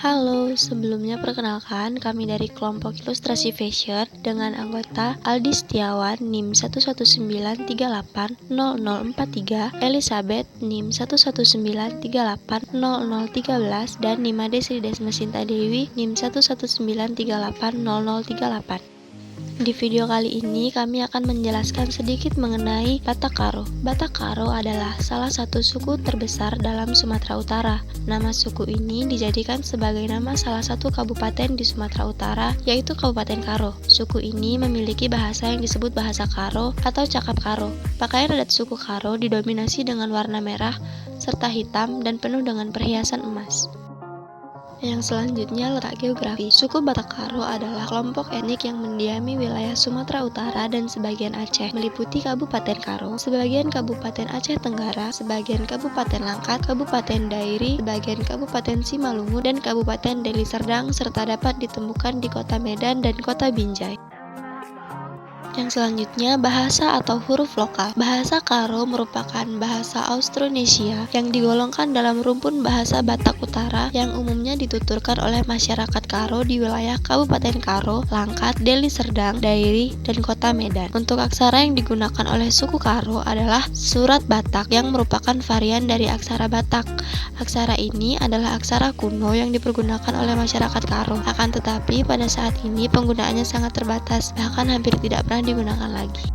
Halo, sebelumnya perkenalkan kami dari kelompok Ilustrasi Fashion dengan anggota Aldi Setiawan NIM 119380043, Elizabeth NIM 119380013 dan Nimade Sri Desma Sinta Dewi NIM 119380038. Di video kali ini kami akan menjelaskan sedikit mengenai Batak Karo. Batak Karo adalah salah satu suku terbesar dalam Sumatera Utara. Nama suku ini dijadikan sebagai nama salah satu kabupaten di Sumatera Utara, yaitu Kabupaten Karo. Suku ini memiliki bahasa yang disebut bahasa Karo atau cakap Karo. Pakaian adat suku Karo didominasi dengan warna merah serta hitam dan penuh dengan perhiasan emas. Yang selanjutnya, letak geografi. Suku Batak Karo adalah kelompok etnik yang mendiami wilayah Sumatera Utara dan sebagian Aceh, meliputi Kabupaten Karo, sebagian Kabupaten Aceh Tenggara, sebagian Kabupaten Langkat, Kabupaten Dairi, sebagian Kabupaten Simalungun, dan Kabupaten Deli Serdang, serta dapat ditemukan di Kota Medan dan Kota Binjai. Yang selanjutnya, bahasa atau huruf lokal. Bahasa Karo merupakan bahasa Austronesia yang digolongkan dalam rumpun bahasa Batak Utara yang umumnya dituturkan oleh masyarakat Karo di wilayah Kabupaten Karo, Langkat, Deli Serdang, Dairi, dan Kota Medan. Untuk aksara yang digunakan oleh suku Karo adalah surat Batak yang merupakan varian dari aksara Batak. Aksara ini adalah aksara kuno yang dipergunakan oleh masyarakat Karo. Akan tetapi pada saat ini penggunaannya sangat terbatas, bahkan hampir tidak pernah digunakan lagi.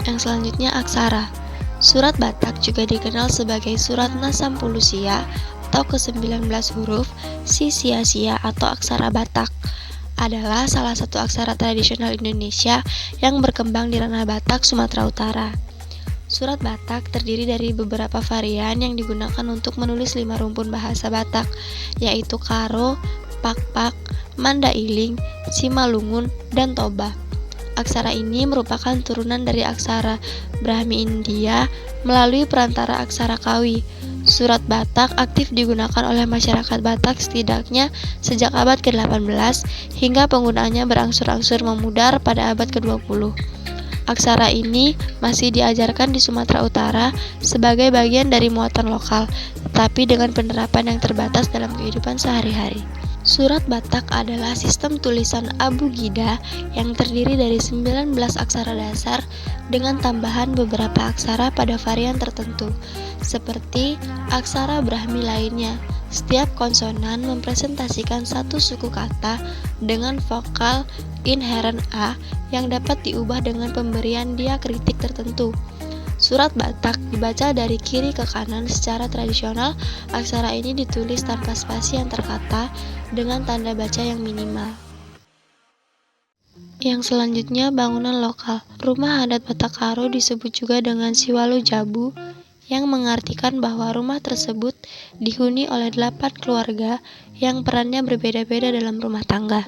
Yang selanjutnya, aksara. Surat Batak juga dikenal sebagai surat Nasampulusia atau ke-19 huruf, Sia-sia atau aksara Batak. Adalah salah satu aksara tradisional Indonesia yang berkembang di ranah Batak, Sumatera Utara. Surat Batak terdiri dari beberapa varian yang digunakan untuk menulis 5 rumpun bahasa Batak, yaitu Karo, Pakpak, Mandailing, Simalungun, dan Toba. Aksara ini merupakan turunan dari aksara Brahmi India melalui perantara aksara Kawi. Surat Batak aktif digunakan oleh masyarakat Batak setidaknya sejak abad ke-18 hingga penggunaannya berangsur-angsur memudar pada abad ke-20. Aksara ini masih diajarkan di Sumatera Utara sebagai bagian dari muatan lokal, tetapi dengan penerapan yang terbatas dalam kehidupan sehari-hari. Surat Batak adalah sistem tulisan abugida yang terdiri dari 19 aksara dasar dengan tambahan beberapa aksara pada varian tertentu, seperti aksara Brahmi lainnya. Setiap konsonan mempresentasikan satu suku kata dengan vokal inheren A yang dapat diubah dengan pemberian diakritik tertentu. Surat Batak dibaca dari kiri ke kanan secara tradisional. Aksara ini ditulis tanpa spasi antar kata dengan tanda baca yang minimal. Yang selanjutnya, bangunan lokal. Rumah adat Batak Karo disebut juga dengan Siwalu Jabu, yang mengartikan bahwa rumah tersebut dihuni oleh 8 keluarga yang perannya berbeda-beda dalam rumah tangga.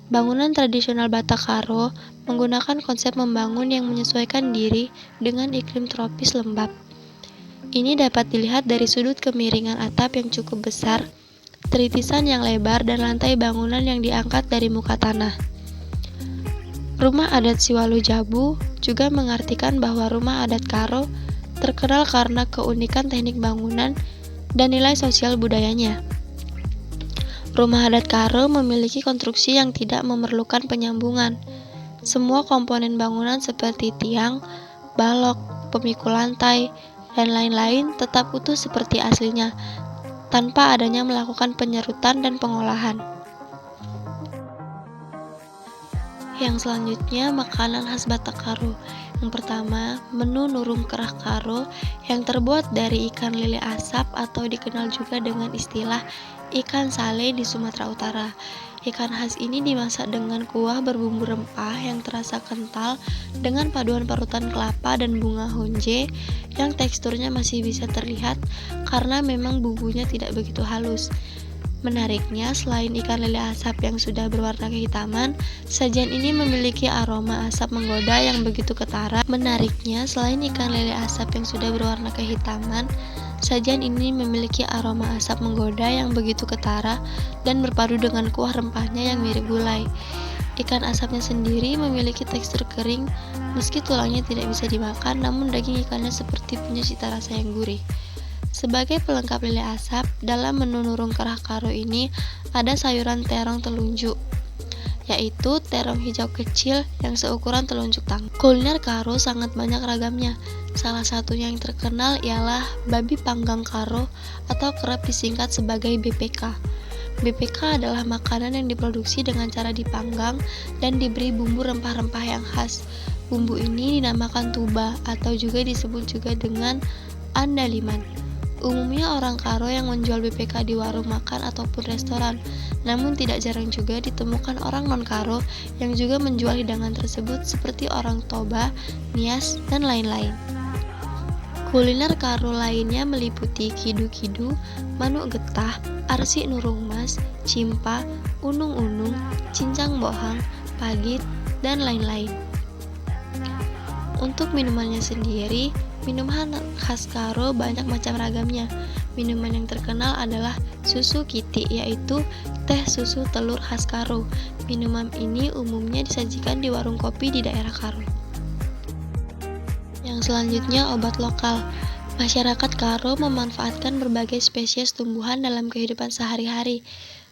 Bangunan tradisional Batak Karo menggunakan konsep membangun yang menyesuaikan diri dengan iklim tropis lembab. Ini dapat dilihat dari sudut kemiringan atap yang cukup besar, teritisan yang lebar, dan lantai bangunan yang diangkat dari muka tanah. Rumah adat Siwalu Jabu juga mengartikan bahwa rumah adat Karo terkenal karena keunikan teknik bangunan dan nilai sosial budayanya. Rumah adat Karo memiliki konstruksi yang tidak memerlukan penyambungan. Semua komponen bangunan seperti tiang, balok, pemikul lantai, dan lain-lain tetap utuh seperti aslinya, tanpa adanya melakukan penyerutan dan pengolahan. Yang selanjutnya, makanan khas Batak Karo. Yang pertama, menu nurung kerah Karo yang terbuat dari ikan lele asap atau dikenal juga dengan istilah ikan sale di Sumatera Utara. Ikan khas ini dimasak dengan kuah berbumbu rempah yang terasa kental dengan paduan parutan kelapa dan bunga honje yang teksturnya masih bisa terlihat karena memang bumbunya tidak begitu halus. Menariknya, selain ikan lele asap yang sudah berwarna kehitaman, sajian ini memiliki aroma asap menggoda yang begitu ketara. Sajian ini memiliki aroma asap menggoda yang begitu ketara dan berpadu dengan kuah rempahnya yang mirip gulai. Ikan asapnya sendiri memiliki tekstur kering, meski tulangnya tidak bisa dimakan, namun daging ikannya seperti punya cita rasa yang gurih. Sebagai pelengkap lele asap, dalam menu nurung kerah Karo ini ada sayuran terong telunjuk, yaitu terong hijau kecil yang seukuran telunjuk tangan. Kuliner Karo sangat banyak ragamnya. Salah satunya yang terkenal ialah babi panggang Karo atau kerap disingkat sebagai BPK. BPK adalah makanan yang diproduksi dengan cara dipanggang dan diberi bumbu rempah-rempah yang khas. Bumbu ini dinamakan tuba atau juga disebut juga dengan andaliman. Umumnya orang Karo yang menjual BPK di warung makan ataupun restoran, namun tidak jarang juga ditemukan orang non-Karo yang juga menjual hidangan tersebut seperti orang Toba, Nias, dan lain-lain. Kuliner Karo lainnya meliputi kidu-kidu, manuk getah, arsi nurung mas, cimpa, unung-unung, cincang bohang, pagit, dan lain-lain. Untuk minumannya sendiri, minuman khas Karo banyak macam ragamnya. Minuman yang terkenal adalah susu kiti, yaitu teh susu telur khas Karo. Minuman ini umumnya disajikan di warung kopi di daerah Karo. Yang selanjutnya, obat lokal. Masyarakat Karo memanfaatkan berbagai spesies tumbuhan dalam kehidupan sehari-hari,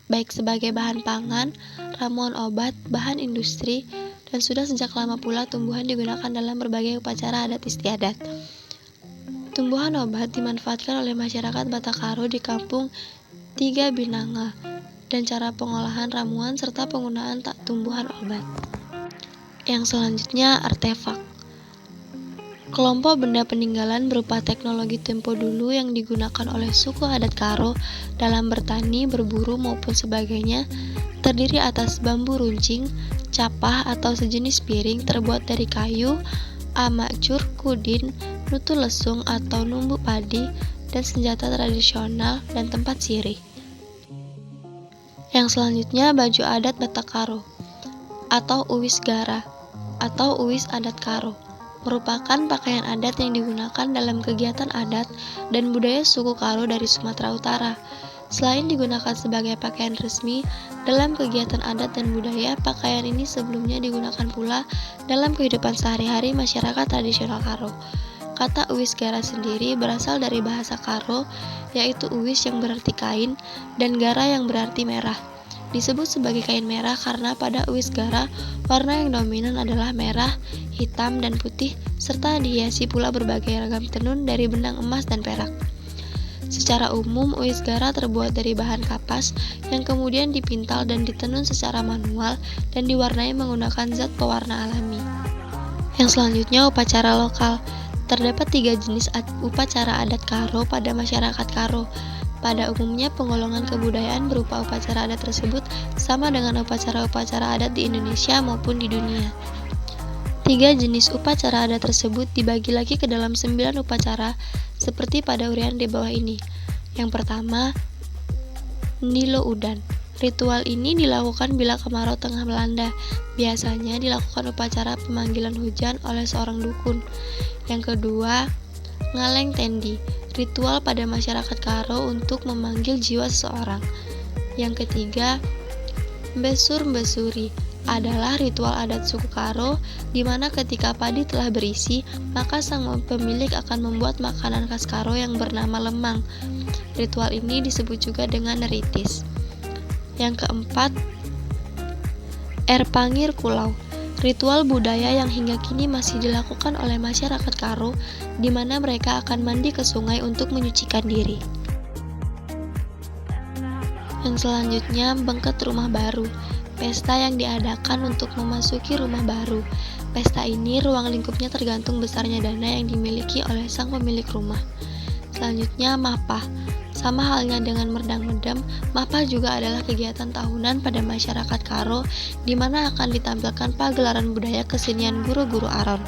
baik sebagai bahan pangan, ramuan obat, bahan industri, dan sudah sejak lama pula tumbuhan digunakan dalam berbagai upacara adat istiadat. Tumbuhan obat dimanfaatkan oleh masyarakat Batak Karo di kampung Tiga Binanga, dan cara pengolahan ramuan serta penggunaan tumbuhan obat. Yang selanjutnya, artefak. Kelompok benda peninggalan berupa teknologi tempo dulu yang digunakan oleh suku adat Karo dalam bertani, berburu maupun sebagainya, terdiri atas bambu runcing, capah atau sejenis piring terbuat dari kayu, amakcur, kudin, nutu lesung atau numbu padi, dan senjata tradisional dan tempat sirih. Yang selanjutnya, baju adat Batak Karo atau uwis gara atau uwis adat Karo merupakan pakaian adat yang digunakan dalam kegiatan adat dan budaya suku Karo dari Sumatera Utara. Selain digunakan sebagai pakaian resmi dalam kegiatan adat dan budaya, pakaian ini sebelumnya digunakan pula dalam kehidupan sehari-hari masyarakat tradisional Karo. Kata uwis gara sendiri berasal dari bahasa Karo, yaitu uwis yang berarti kain dan gara yang berarti merah. Disebut sebagai kain merah karena pada uwis gara warna yang dominan adalah merah, hitam, dan putih, serta dihiasi pula berbagai ragam tenun dari benang emas dan perak. Secara umum, uwis gara terbuat dari bahan kapas yang kemudian dipintal dan ditenun secara manual dan diwarnai menggunakan zat pewarna alami. Yang selanjutnya, upacara lokal. Terdapat 3 jenis upacara adat Karo pada masyarakat Karo. Pada umumnya, penggolongan kebudayaan berupa upacara adat tersebut sama dengan upacara-upacara adat di Indonesia maupun di dunia. 3 jenis upacara adat tersebut dibagi lagi ke dalam 9 upacara seperti pada uraian di bawah ini. Yang pertama, Nilo Udan. Ritual ini dilakukan bila kemarau tengah melanda. Biasanya dilakukan upacara pemanggilan hujan oleh seorang dukun. Yang kedua, Ngaleng Tendi. Ritual pada masyarakat Karo untuk memanggil jiwa seseorang. Yang ketiga, Mbesur Mbesuri adalah ritual adat suku Karo di mana ketika padi telah berisi, maka sang pemilik akan membuat makanan khas Karo yang bernama lemang. Ritual ini disebut juga dengan neritis. Yang keempat, Erpangir Kulau. Ritual budaya yang hingga kini masih dilakukan oleh masyarakat Karo, di mana mereka akan mandi ke sungai untuk menyucikan diri. Yang selanjutnya, Bengket Rumah Baru. Pesta yang diadakan untuk memasuki rumah baru. Pesta ini ruang lingkupnya tergantung besarnya dana yang dimiliki oleh sang pemilik rumah. Selanjutnya, Mapah. Sama halnya dengan Merdang Medem, Mapah juga adalah kegiatan tahunan pada masyarakat Karo di mana akan ditampilkan pagelaran budaya kesenian guru-guru Aron.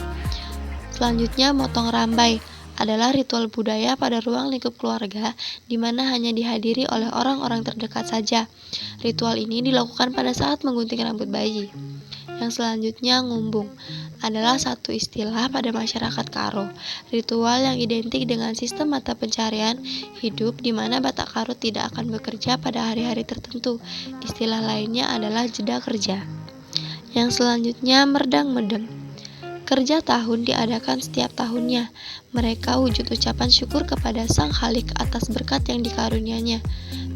Selanjutnya, Motong Rambai adalah ritual budaya pada ruang lingkup keluarga di mana hanya dihadiri oleh orang-orang terdekat saja. Ritual ini dilakukan pada saat menggunting rambut bayi. Yang selanjutnya, Ngumbung adalah satu istilah pada masyarakat Karo. Ritual yang identik dengan sistem mata pencarian hidup di mana Batak Karo tidak akan bekerja pada hari-hari tertentu. Istilah lainnya adalah jeda kerja. Yang selanjutnya, Merdang Medem. Kerja tahun diadakan setiap tahunnya. Mereka wujud ucapan syukur kepada Sang Khalik atas berkat yang dikarunianya.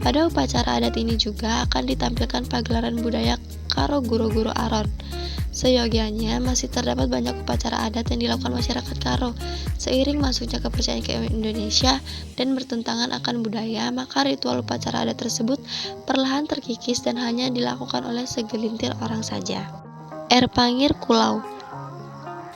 Pada upacara adat ini juga akan ditampilkan pagelaran budaya Karo Guro-Guro Aron. Seyogianya masih terdapat banyak upacara adat yang dilakukan masyarakat Karo. Seiring masuknya kepercayaan ke Indonesia dan bertentangan akan budaya, maka ritual upacara adat tersebut perlahan terkikis dan hanya dilakukan oleh segelintir orang saja. Pangir Kulau.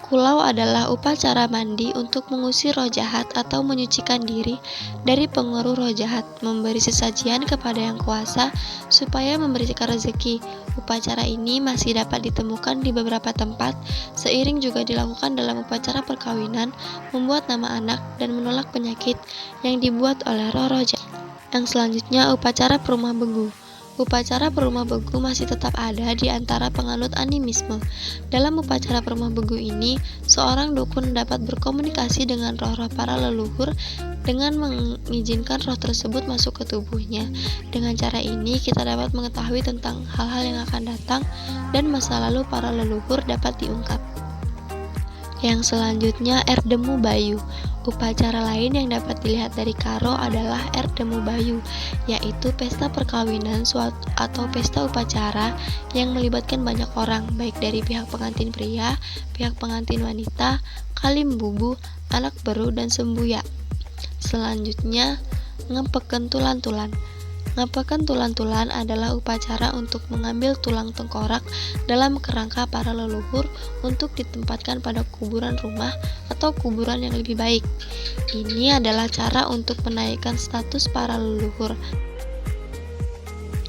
Kulau adalah upacara mandi untuk mengusir roh jahat atau menyucikan diri dari pengaruh roh jahat, memberi sesajian kepada yang kuasa supaya memberikan rezeki. Upacara ini masih dapat ditemukan di beberapa tempat, seiring juga dilakukan dalam upacara perkawinan, membuat nama anak dan menolak penyakit yang dibuat oleh roh-roh jahat. Yang selanjutnya, upacara perumah begu. Upacara perumah begu masih tetap ada di antara penganut animisme. Dalam upacara perumah begu ini, seorang dukun dapat berkomunikasi dengan roh-roh para leluhur dengan mengizinkan roh tersebut masuk ke tubuhnya. Dengan cara ini, kita dapat mengetahui tentang hal-hal yang akan datang dan masa lalu para leluhur dapat diungkap. Yang selanjutnya, Erdemu Bayu. Upacara lain yang dapat dilihat dari Karo adalah Erdemu Bayu, yaitu pesta perkawinan atau pesta upacara yang melibatkan banyak orang, baik dari pihak pengantin pria, pihak pengantin wanita, kalim bubu, anak beru, dan sembuya. Selanjutnya, Ngepeken Tulan-Tulan. Ngepeken tulan-tulan adalah upacara untuk mengambil tulang tengkorak dalam kerangka para leluhur untuk ditempatkan pada kuburan rumah atau kuburan yang lebih baik. Ini adalah cara untuk menaikkan status para leluhur.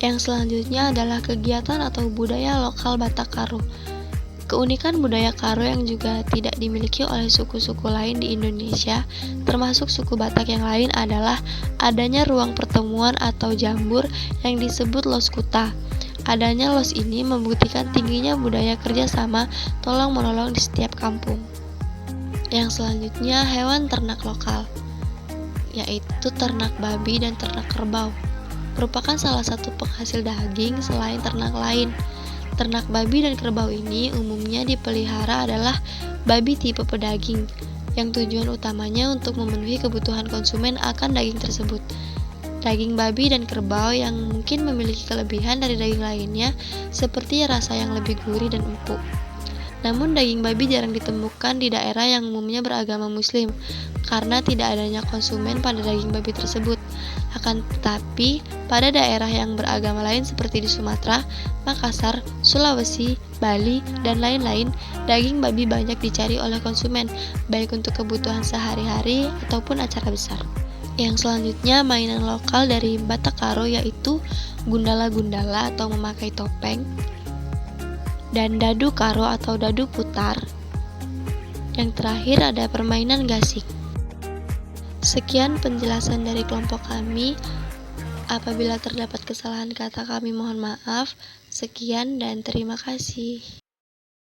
Yang selanjutnya adalah kegiatan atau budaya lokal Batak Karo. Keunikan budaya Karo yang juga tidak dimiliki oleh suku-suku lain di Indonesia, termasuk suku Batak yang lain, adalah adanya ruang pertemuan atau jambur yang disebut Los Kuta. Adanya los ini membuktikan tingginya budaya kerjasama tolong-menolong di setiap kampung. Yang selanjutnya, hewan ternak lokal, yaitu ternak babi dan ternak kerbau. Merupakan salah satu penghasil daging selain ternak lain. Ternak babi dan kerbau ini umumnya dipelihara adalah babi tipe pedaging, yang tujuan utamanya untuk memenuhi kebutuhan konsumen akan daging tersebut. Daging babi dan kerbau yang mungkin memiliki kelebihan dari daging lainnya, seperti rasa yang lebih gurih dan empuk. Namun daging babi jarang ditemukan di daerah yang umumnya beragama Muslim, karena tidak adanya konsumen pada daging babi tersebut. Akan tetapi, pada daerah yang beragama lain seperti di Sumatera, Makassar, Sulawesi, Bali, dan lain-lain, daging babi banyak dicari oleh konsumen, baik untuk kebutuhan sehari-hari ataupun acara besar. Yang selanjutnya, mainan lokal dari Batak Karo yaitu gundala-gundala atau memakai topeng, dan dadu Karo atau dadu putar. Yang terakhir ada permainan gasik. Sekian penjelasan dari kelompok kami. Apabila terdapat kesalahan kata, kami mohon maaf. Sekian dan terima kasih.